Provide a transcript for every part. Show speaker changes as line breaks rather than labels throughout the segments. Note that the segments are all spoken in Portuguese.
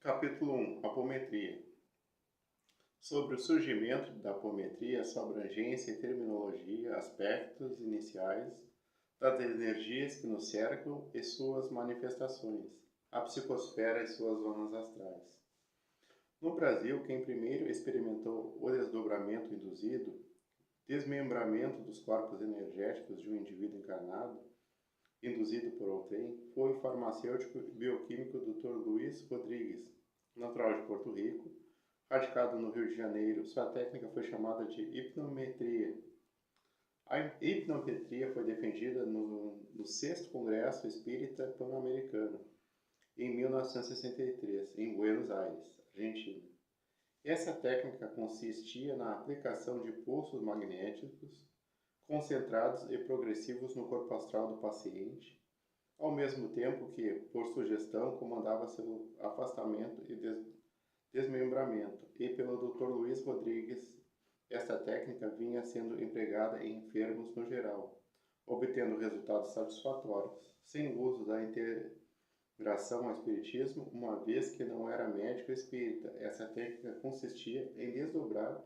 Capítulo 1. Apometria. Sobre o surgimento da apometria, sua abrangência e terminologia, aspectos iniciais das energias que nos cercam e suas manifestações, a psicosfera e suas zonas astrais. No Brasil, quem primeiro experimentou o desdobramento induzido, desmembramento dos corpos energéticos de um indivíduo encarnado, induzido por outrem, foi o farmacêutico e bioquímico Dr. Luiz Rodrigues, natural de Porto Rico, radicado no Rio de Janeiro. Sua técnica foi chamada de hipnometria. A hipnometria foi defendida no 6º Congresso Espírita Pan-Americano, em 1963, em Buenos Aires, Argentina. Essa técnica consistia na aplicação de pulsos magnéticos concentrados e progressivos no corpo astral do paciente, ao mesmo tempo que, por sugestão, comandava seu afastamento e desmembramento, e pelo Dr. Luiz Rodrigues, esta técnica vinha sendo empregada em enfermos no geral, obtendo resultados satisfatórios, sem o uso da integração ao espiritismo, uma vez que não era médico espírita. Essa técnica consistia em desdobrar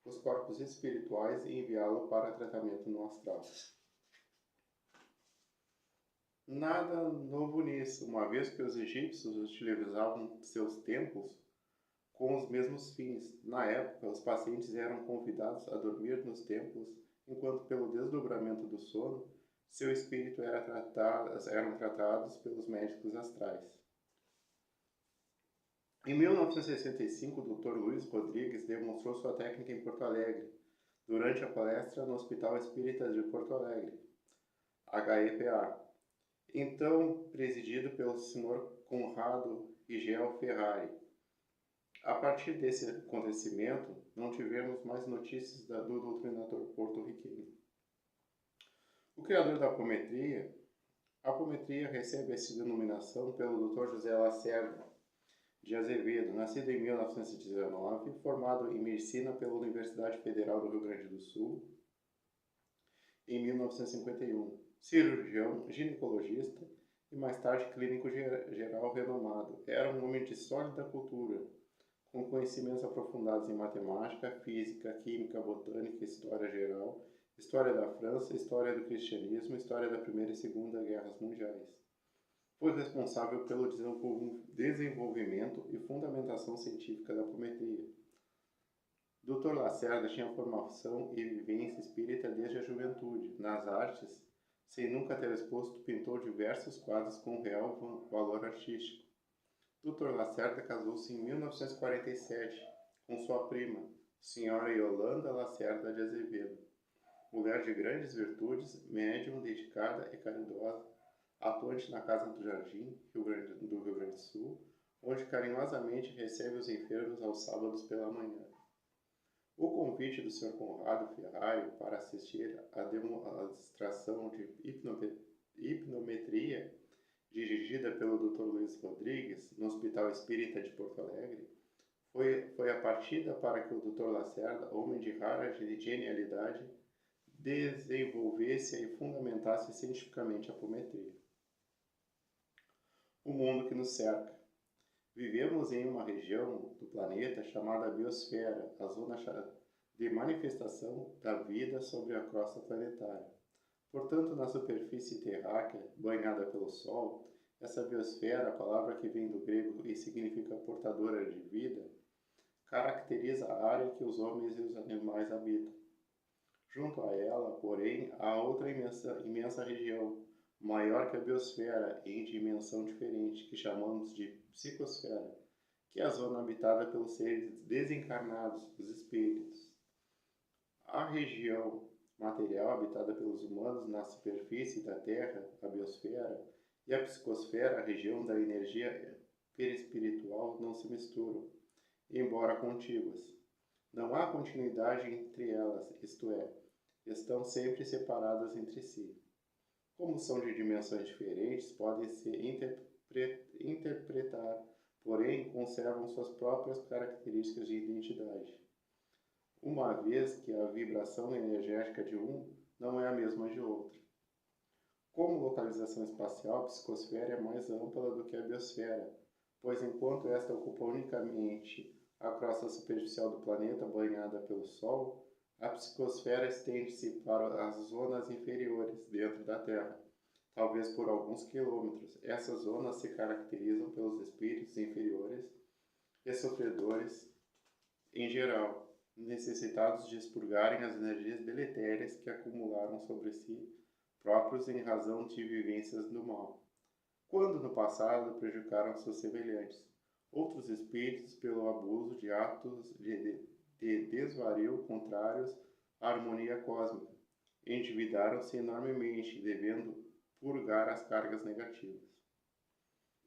os corpos espirituais e enviá-lo para tratamento no astral. Nada novo nisso, uma vez que os egípcios utilizavam seus templos com os mesmos fins. Na época, os pacientes eram convidados a dormir nos templos, enquanto pelo desdobramento do sono, seu espírito eram tratados pelos médicos astrais. Em 1965, o Dr. Luiz Rodrigues demonstrou sua técnica em Porto Alegre, durante a palestra no Hospital Espírita de Porto Alegre, HEPA, então presidido pelo Sr. Conrado Rigel Ferrari. A partir desse acontecimento, não tivemos mais notícias do doutrinador porto-riquenho. O criador da apometria, a apometria recebe essa denominação pelo Dr. José Lacerda de Azevedo, nascido em 1919, formado em medicina pela Universidade Federal do Rio Grande do Sul em 1951, cirurgião, ginecologista e mais tarde clínico geral renomado. Era um homem de sólida cultura, com conhecimentos aprofundados em matemática, física, química, botânica, história geral, história da França, história do cristianismo, história da Primeira e Segunda Guerras Mundiais. Foi responsável pelo desenvolvimento e fundamentação científica da apometria. Dr. Lacerda tinha formação e vivência espírita desde a juventude. Nas artes, sem nunca ter exposto, pintou diversos quadros com real valor artístico. Dr. Lacerda casou-se em 1947 com sua prima, Sra. Yolanda Lacerda de Azevedo, mulher de grandes virtudes, médium, dedicada e caridosa, atuante na Casa do Jardim, do Rio Grande do Sul, onde carinhosamente recebe os enfermos aos sábados pela manhã. O convite do Sr. Conrado Ferrari para assistir à demonstração de hipnometria dirigida pelo Dr. Luiz Rodrigues no Hospital Espírita de Porto Alegre foi a partida para que o Dr. Lacerda, homem de rara genialidade, desenvolvesse e fundamentasse cientificamente a apometria. O mundo que nos cerca. Vivemos em uma região do planeta chamada biosfera, a zona de manifestação da vida sobre a crosta planetária. Portanto, na superfície terráquea, banhada pelo Sol, essa biosfera, a palavra que vem do grego e significa portadora de vida, caracteriza a área que os homens e os animais habitam. Junto a ela, porém, há outra imensa região, maior que a biosfera em dimensão diferente, que chamamos de psicosfera, que é a zona habitada pelos seres desencarnados, os espíritos. A região material habitada pelos humanos na superfície da Terra, a biosfera, e a psicosfera, a região da energia perispiritual, não se misturam, embora contíguas. Não há continuidade entre elas, isto é, estão sempre separadas entre si. Como são de dimensões diferentes, podem se interpretar, porém conservam suas próprias características de identidade, uma vez que a vibração energética de um não é a mesma de outro. Como localização espacial, a psicosfera é mais ampla do que a biosfera, pois enquanto esta ocupa unicamente a crosta superficial do planeta banhada pelo Sol, a psicosfera estende-se para as zonas inferiores dentro da Terra, talvez por alguns quilômetros. Essas zonas se caracterizam pelos espíritos inferiores e sofredores em geral, necessitados de expurgarem as energias deletérias que acumularam sobre si próprios em razão de vivências do mal, quando no passado prejudicaram seus semelhantes. Outros espíritos, pelo abuso de atos de desvario contrários à harmonia cósmica, endividaram-se enormemente, devendo purgar as cargas negativas.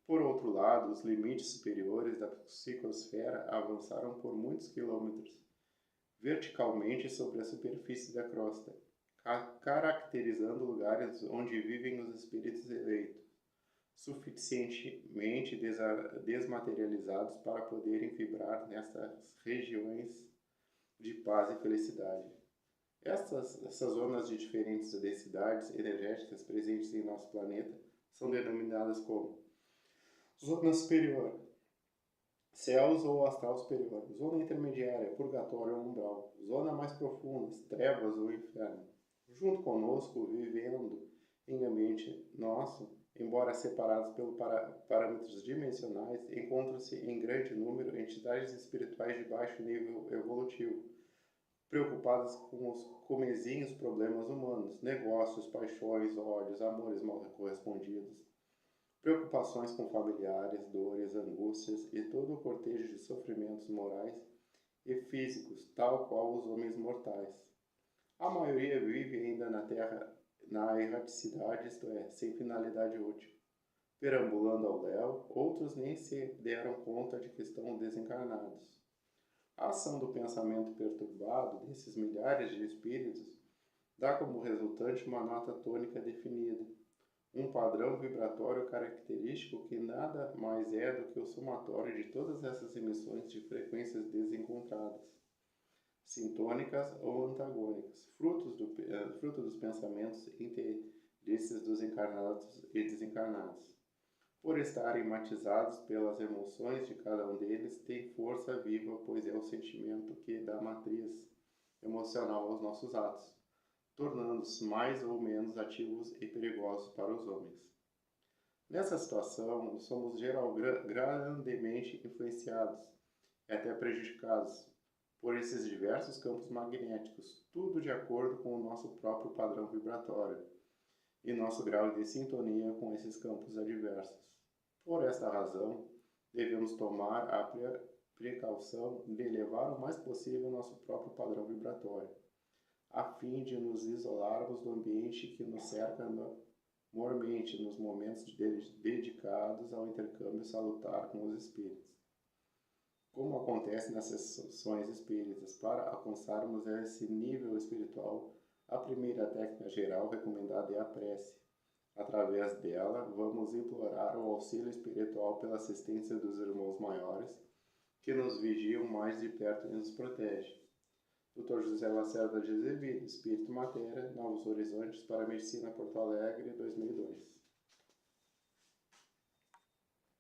Por outro lado, os limites superiores da psicosfera avançaram por muitos quilômetros, verticalmente sobre a superfície da crosta, caracterizando lugares onde vivem os espíritos eleitos, suficientemente desmaterializados para poderem vibrar nessas regiões de paz e felicidade. Essas zonas de diferentes densidades energéticas presentes em nosso planeta são denominadas como zona superior, céus ou astral superior, zona intermediária, purgatório ou umbral, zona mais profunda, trevas ou inferno. Junto conosco, vivendo em ambiente nosso, embora separados pelos parâmetros dimensionais, encontram-se em grande número entidades espirituais de baixo nível evolutivo, preocupadas com os comezinhos problemas humanos, negócios, paixões, ódios, amores mal correspondidos, preocupações com familiares, dores, angústias e todo o cortejo de sofrimentos morais e físicos, tal qual os homens mortais. A maioria vive ainda na Terra na erraticidade, isto é, sem finalidade útil. Perambulando ao léu, outros nem se deram conta de que estão desencarnados. A ação do pensamento perturbado desses milhares de espíritos dá como resultante uma nota tônica definida, um padrão vibratório característico que nada mais é do que o somatório de todas essas emissões de frequências desencontradas, sintônicas ou antagônicas, fruto dos pensamentos e interesses dos encarnados e desencarnados. Por estarem matizados pelas emoções de cada um deles, tem força viva, pois é o sentimento que dá matriz emocional aos nossos atos, tornando-se mais ou menos ativos e perigosos para os homens. Nessa situação, somos grandemente influenciados e até prejudicados por esses diversos campos magnéticos, tudo de acordo com o nosso próprio padrão vibratório e nosso grau de sintonia com esses campos adversos. Por esta razão, devemos tomar a precaução de elevar o mais possível nosso próprio padrão vibratório, a fim de nos isolarmos do ambiente que nos cerca mormente nos momentos dedicados ao intercâmbio salutar com os espíritos. Como acontece nas sessões espíritas, para alcançarmos esse nível espiritual, a primeira técnica geral recomendada é a prece. Através dela, vamos implorar o auxílio espiritual pela assistência dos irmãos maiores, que nos vigiam mais de perto e nos protegem. Dr. José Lacerda de Azevedo, Espírito Matéria, Novos Horizontes para a Medicina, Porto Alegre, 2002.